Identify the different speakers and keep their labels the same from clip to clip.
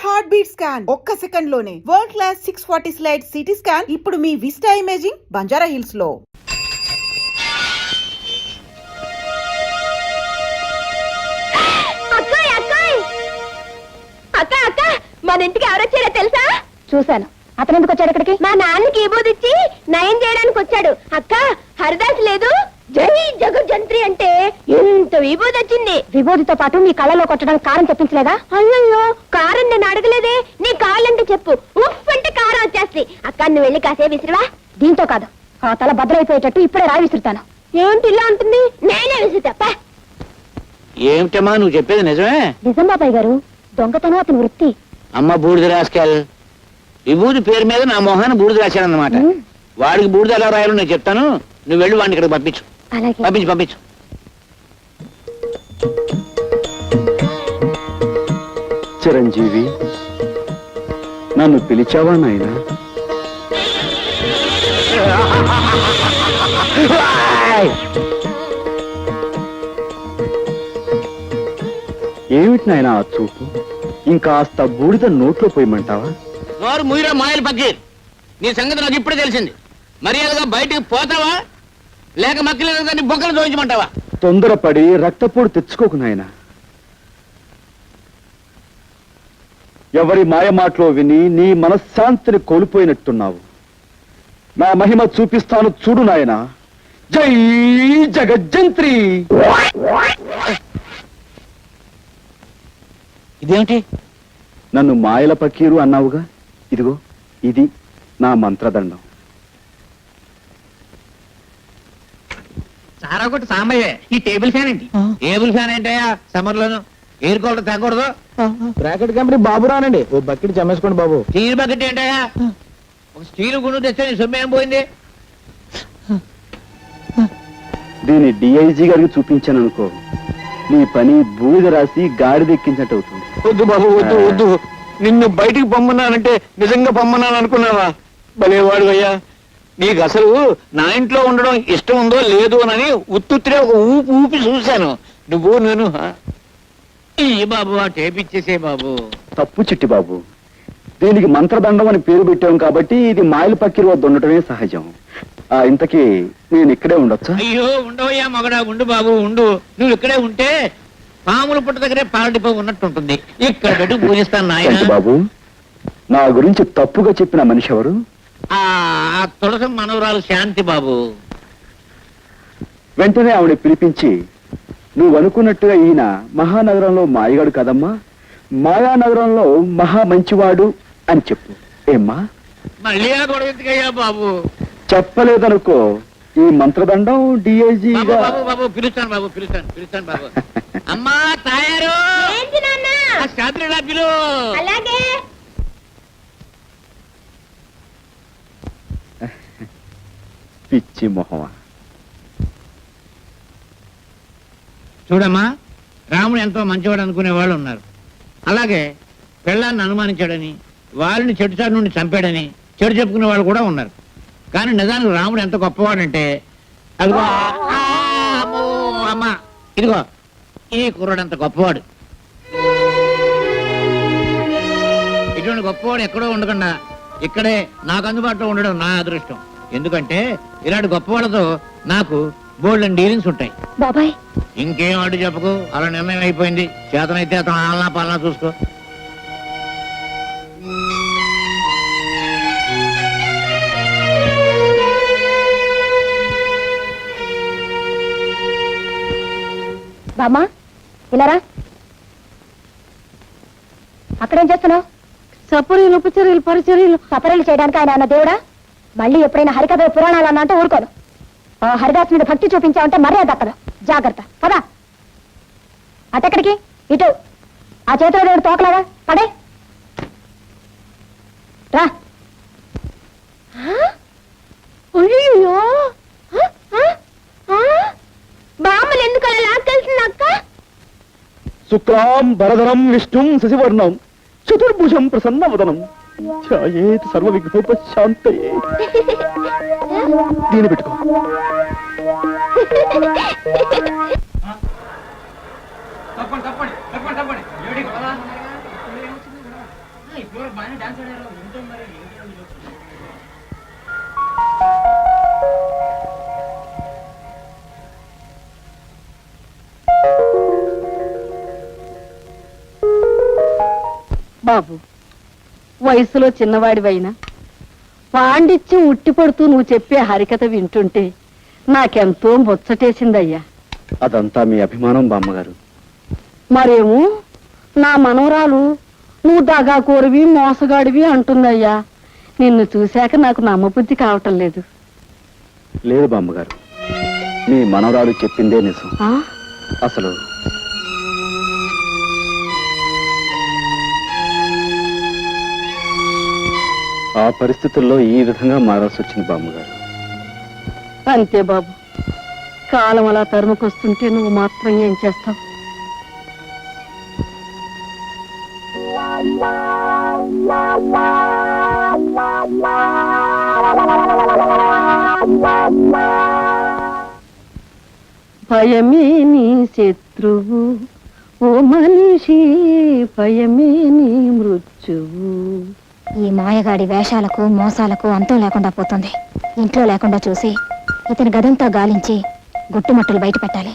Speaker 1: Heart beat scan ఒక్క second లోనే world class 640 slide CT scan ఇప్పుడు మీ విస్టా ఇమేజింగ్ బంజారా హిల్స్ లో.
Speaker 2: మన ఇంటికి ఎవరొచ్చారో తెలుసా? చూశాను. అతను ఎందుకు వచ్చాడు ఇక్కడికి? మా నాన్నకి విభూది ఇచ్చి నయం చేయడానికి వచ్చాడు. అక్క హరిదాస్ లేదు, జై జగజ్జంత్రి అంటే ఎంత విభూది వచ్చింది. విభూతితో పాటు నీ కళ్ళలో కొట్టడానికి కారం తెప్పించలేదా? అయ్యో కారం నేను అడగలేదే. నీ కావాలంటే చెప్పు, ఉఫ్ అంటే కారం వచ్చేస్తుంది. అక్క నువ్వు వెళ్ళి కాసేపు విసిరివా? దీంతో కాదు, ఆ తల భద్రైపోయేటట్టు ఇప్పుడే రాయి విసురుతాను. ఏంటి ఇలా ఉంటుంది? నేనే విసురుతా.
Speaker 3: ఏమిటమ్మా నువ్వు చెప్పేది నిజమే?
Speaker 2: నిజం బాబాయ్ గారు, దొంగతనం అతని వృత్తి.
Speaker 3: అమ్మ బూడిద రాసుకెళ్. విభూతి పేరు మీద నా మొహాన్ని బూడిద రాశానన్నమాట. వాడికి బూడిద ఎలా రాయాలో నేను చెప్తాను, నువ్వు వెళ్ళి వాడిని ఇక్కడికి పంపించు. పంపించు.
Speaker 4: చిరంజీవి, నన్ను పిలిచావా నాయనా? ఏమిటి నాయనా ఆ చూపు? ఇంకాస్త బూడిద నోట్లో పోయమంటావా?
Speaker 3: నోరు ముయిరా మాయలు పక్కీర్, నీ సంగతి నాకు ఇప్పుడే తెలిసింది. మర్యాదగా బయటికి పోతావా లేక మక్కలేదని బొక్కలు చూపించమంటావా?
Speaker 4: తొందరపడి రక్తపోటు తెచ్చుకోకు నాయనా. ఎవరి మాయమాటలో విని నీ మనశ్శాంతిని కోల్పోయినట్టున్నావు. నా మహిమ చూపిస్తాను చూడు నాయనా. జై జగజ్జంత్రి.
Speaker 3: ఇదేమిటి?
Speaker 4: నన్ను మాయల పకీరు అన్నావుగా, ఇదిగో ఇది నా మంత్రదండం.
Speaker 3: సారా కొట్టి సాంబయ్యే. ఈ టేబుల్ ఫ్యాన్ ఏంటి? టేబుల్ ఫ్యాన్ ఏంటయ్యా? సమ్మర్ లోను ఎయిర్ కూలర్ తగ్గకూడదు.
Speaker 5: బ్రాకెట్ కంపెనీ బాబు రానండి, ఓ బకెట్ చమ్మేసుకోండి బాబు.
Speaker 3: స్టీల్ బకెట్ ఏంటయ్యా? ఒక స్టీల్ గుండు తెస్తే నీ సొమ్ము ఏం పోయింది?
Speaker 4: దీన్ని డిఐజీ గారికి చూపించాను అనుకో, నీ పని బూడిద రాసి గాడిదెక్కించినట్టు అవుతుంది.
Speaker 5: వద్దు బాబు, వద్దు వద్దు. నిన్ను బయటికి పొమ్మన్నానంటే నిజంగా పొమ్మన్నాను అనుకున్నావా? భలేవాడు అయ్యా. నీకు అసలు నా ఇంట్లో ఉండడం ఇష్టం ఉందో లేదో అని ఉత్తుత్తిరే ఒక ఊపి చూశాను. నువ్వు నేను
Speaker 3: బాబు ఆ టేప్ ఇచ్చేసే బాబు.
Speaker 4: తప్పు చిట్టి బాబు, దీనికి మంత్రదండం అని పేరు పెట్టాం కాబట్టి ఇది మాయల పక్కిరి వద్ద ఉండటమే సహజం. ఇంతకీ నేను ఇక్కడే ఉండొచ్చా?
Speaker 3: అయ్యో ఉండవయ్యా మగడా, ఉండు బాబు ఉండు. నువ్వు ఇక్కడే ఉంటే పాముల పుట్ట దగ్గరే పాలడిపో ఉన్నట్టుంటుంది. ఇక్కడ పెట్టి పూజిస్తాను నాయన.
Speaker 4: బాబు, నా గురించి తప్పుగా చెప్పిన మనిషి ఎవరు?
Speaker 3: ఆ తులసం మనవరాలు శాంతి బాబు.
Speaker 4: వెంటనే ఆవిడ పిలిపించి, నువ్వు అనుకున్నట్టుగా ఈయన మహానగరంలో మాయగాడు కదమ్మా, మాయానగరంలో మహా మంచివాడు అని చెప్పు. ఏమ్మా?
Speaker 3: మళ్ళీ ఆ గొడవ ఎందుకయ్యా బాబు?
Speaker 4: చెప్పలేదనుకో, ఈ మంత్రదండం డిఐజీగా.
Speaker 3: బాబు బాబు పిలుస్తాను బాబు, పిలుస్తాను బాబు. అమ్మా తాయారు, శాంతిలా పిలు.
Speaker 2: అలాగే.
Speaker 4: పిచ్చి మొహమా.
Speaker 3: చూడమ్మా, రాముడు ఎంతో మంచివాడు అనుకునే వాళ్ళు ఉన్నారు. అలాగే పెళ్ళాన్ని అనుమానించాడని, వారిని చెడుచాటు నుండి చంపాడని చెడు చెప్పుకునే వాళ్ళు కూడా ఉన్నారు. కానీ నిజానికి రాముడు ఎంత గొప్పవాడంటే, అదిగో అమ్మా ఇదిగో ఈ కుర్రాడు అంత గొప్పవాడు. ఇటువంటి గొప్పవాడు ఎక్కడో ఉండకుండా ఇక్కడే నాకు అందుబాటులో ఉండడం నా అదృష్టం. ఎందుకంటే ఇలాంటి గొప్పవాళ్ళతో నాకు బోల్డెన్ డీలింగ్స్ ఉంటాయి.
Speaker 2: బాబాయ్
Speaker 3: ఇంకేం అడ్డు చెప్పకు, అలా నిర్ణయం అయిపోయింది. చేతనైతే అతను ఆలనా పాలనా చూసుకో.
Speaker 2: బామ్మా ఇలారా. అక్కడేం చేస్తున్నావు? సపరీలు ఉపచర్యలు పరిచర్యలు. సపరీలు చేయడానికి ఆయన అన్న దేవుడా? మళ్ళీ ఎప్పుడైనా హరికథ పురాణాలు అన్నా అంటే ఊరుకోను. ఆ హరిదాస్ మీద భక్తి చూపించావంటే మర్యాద అక్కడ. జాగ్రత్త పదా. అటెక్కడికి? ఇటు. ఆ చేతిలో దేవుడు తోకలాగా పడే రా. అయ్యో బామ్మలు ఎందుకు అలా లాక్కెళ్తుంది అక్క?
Speaker 4: శుక్లాం భరధరం విష్ణుం శశివర్ణం చతుర్భుజం ప్రసన్నవదనం ఛాయేత్ సర్వ విఘ్నోపశాంతయే. దీని పెట్టుకో.
Speaker 6: బాబు, వయసులో చిన్నవాడివైనా పాండిత్యం ఉట్టిపడుతూ నువ్వు చెప్పే హరికథ వింటుంటే నాకెంతో ముచ్చటేసిందయ్యా.
Speaker 4: అదంతా మీ అభిమానం బామ్మగారు.
Speaker 6: మరేమో నా మనవరాలు నువ్వు దగాకోరివి మోసగాడివి అంటుందయ్యా. నిన్ను చూశాక నాకు నమ్మబుద్ధి కావటం లేదు.
Speaker 4: లేదు బామ్మగారు, మీ మనవరాలు చెప్పిందే నిజం.
Speaker 6: ఆ?
Speaker 4: అసలు ఆ పరిస్థితుల్లో ఈ విధంగా మారాల్సి వచ్చింది బామ్మగారు.
Speaker 6: అంతే బాబు, కాలం అలా తరుముకొస్తుంటే నువ్వు మాత్రం ఏం చేస్తావు? భయమే నీ శత్రువు ఓ మనిషి, భయమే నీ మృత్యువు.
Speaker 2: ఈ మాయగాడి వేషాలకు మోసాలకు అంతం లేకుండా పోతుంది. ఇంట్లో లేకుండా చూసి ఇతని గదంతా గాలించి గుట్టుమట్టులు బయట పెట్టాలి.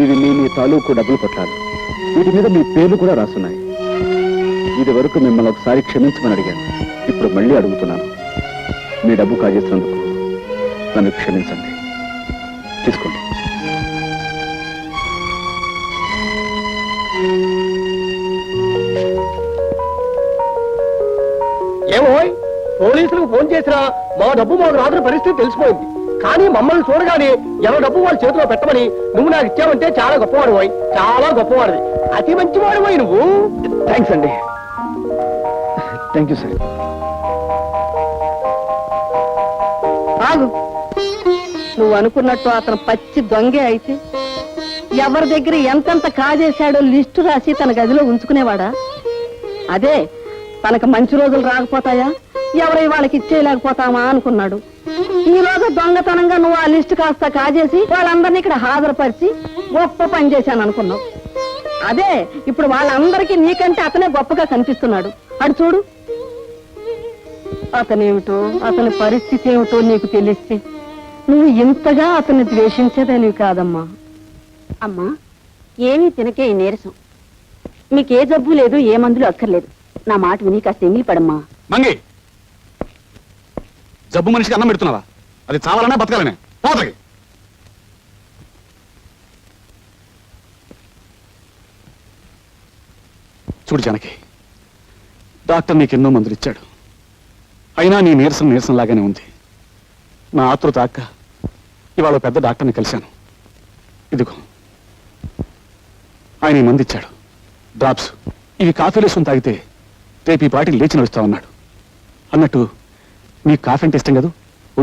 Speaker 4: ఇవి మీ తాలూకు డబ్బులు కొట్టాలి. వీటి మీద మీ పేర్లు కూడా రాస్తున్నాయి. ఇది వరకు మిమ్మల్ని ఒకసారి క్షమించమని అడిగాను, ఇప్పుడు మళ్ళీ అడుగుతున్నాను. మీ డబ్బు కాజేసినందుకు నన్ను క్షమించండి. తీసుకోండి.
Speaker 5: ఏమో పోలీసులకు ఫోన్ చేసినా మా డబ్బు మాకు రాత్రి పరిస్థితి తెలిసిపోయింది. కానీ మమ్మల్ని చూడగానే ఎవరి డబ్బు వాళ్ళ చేతిలో పెట్టమని నువ్వు నాకు ఇచ్చావంటే చాలా గొప్పవాడు పోయి, చాలా గొప్పవాడివి, అతి మంచివాడు పోయి నువ్వు.
Speaker 4: థ్యాంక్స్ అండి. Thank you sir.
Speaker 6: ఆగు. నువ్వు అనుకున్నట్టు అతను పచ్చి దొంగే అయితే ఎవరి దగ్గర ఎంతెంత కాజేశాడో లిస్టు రాసి తన గదిలో ఉంచుకునేవాడా? అదే తనకు మంచి రోజులు రాకపోతాయా, ఎవరై వాళ్ళకి ఇచ్చేయలేకపోతామా అనుకున్నాడు. ఈ రోజు దొంగతనంగా నువ్వు ఆ లిస్టు కాస్త కాజేసి వాళ్ళందరినీ ఇక్కడ హాజరుపరిచి గొప్ప పని చేశాను అనుకున్నావు. అదే ఇప్పుడు వాళ్ళందరికీ నీకంటే అతనే గొప్పగా కనిపిస్తున్నాడు. అటు చూడు. అతనేమిటో అతని పరిస్థితి ఏమిటో నీకు తెలిస్తే నువ్వు ఇంతగా అతన్ని ద్వేషించేదానివి కాదమ్మా.
Speaker 2: అమ్మా, ఏమీ తినకే ఈ నీరసం. మీకే జబ్బు లేదు, ఏ మందులు అక్కర్లేదు. నా మాట విని కాస్త ఎంగిలి పడమ్మా.
Speaker 7: మంగి, జబ్బు మనిషికి అన్నం పెడుతున్నావా? అది చావాలనే బతకాలనే? పోతకి. చూడు జానకి, డాక్టర్ నీకెన్నో మందులు ఇచ్చాడు. అయినా నీ నీరసం లాగానే ఉంది. నా ఆతృత అక్క ఇవాళ పెద్ద డాక్టర్ని కలిశాను. ఇదిగో ఆయన ఈ మంది ఇచ్చాడు, డ్రాప్స్. ఇవి కాఫీలో వేసుకుని తాగితే రేపు ఈ పాటికి లేచి నడుస్తామన్నాడు. అన్నట్టు నీకు కాఫీ అంటే ఇష్టం కదా,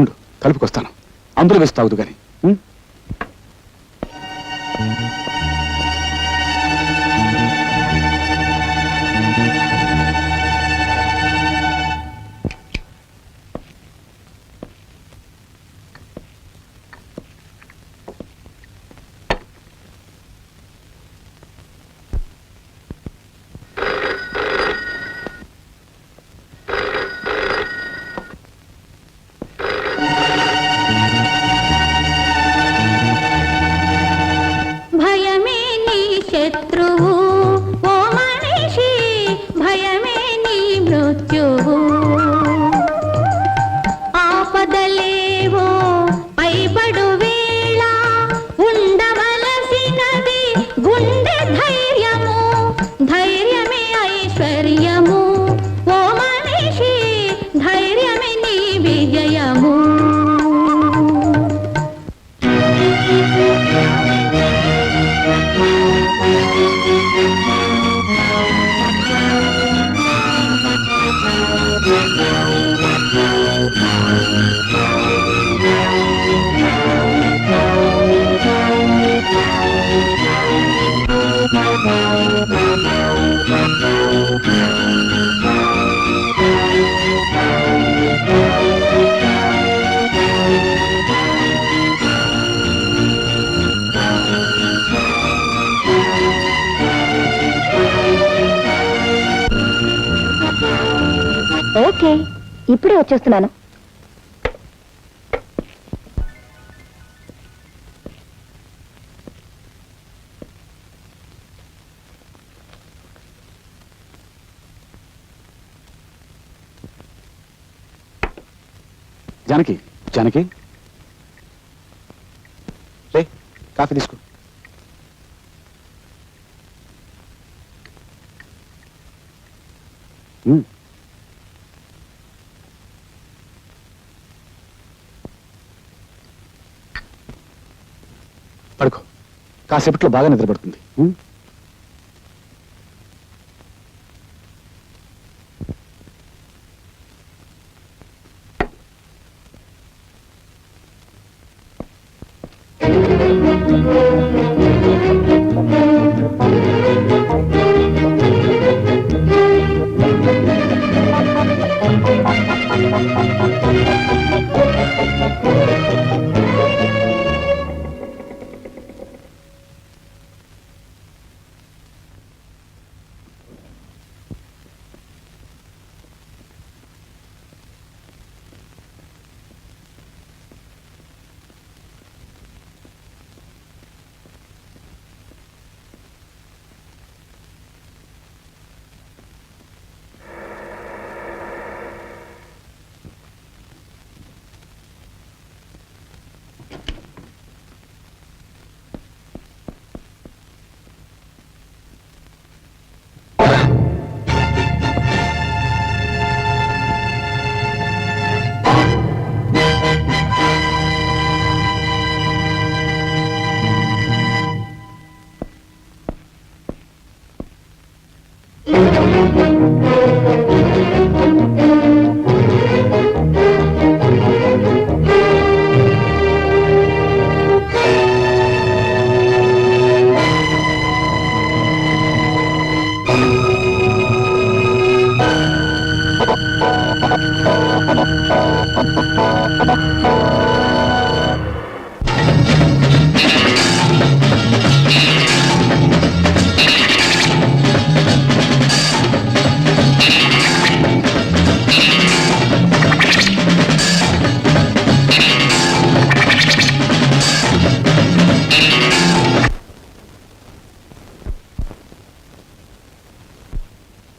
Speaker 7: ఉండు కలుపుకొస్తాను. అందులో వేసి తాగుదు కానీ.
Speaker 2: భయమే నీ శత్రువు ఓ మనిషి, భయమే నీ మృత్యువు. ఆపదలేవో పైబడు వేళ ఉండవలసినది గుండె ధైర్యము, ధైర్యమే ఐశ్వర్యము. ఓ మనిషి, ధైర్యమే నీ విజయము. ఓకే, ఇప్పుడే వచ్చేస్తున్నాను.
Speaker 7: జానకి, జానకి, రే కాఫీ తీసుకో. పడుకో, కాసేపట్లో బాగా నిద్రపడుతుంది.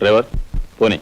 Speaker 8: డ్రైవర్ పోనీ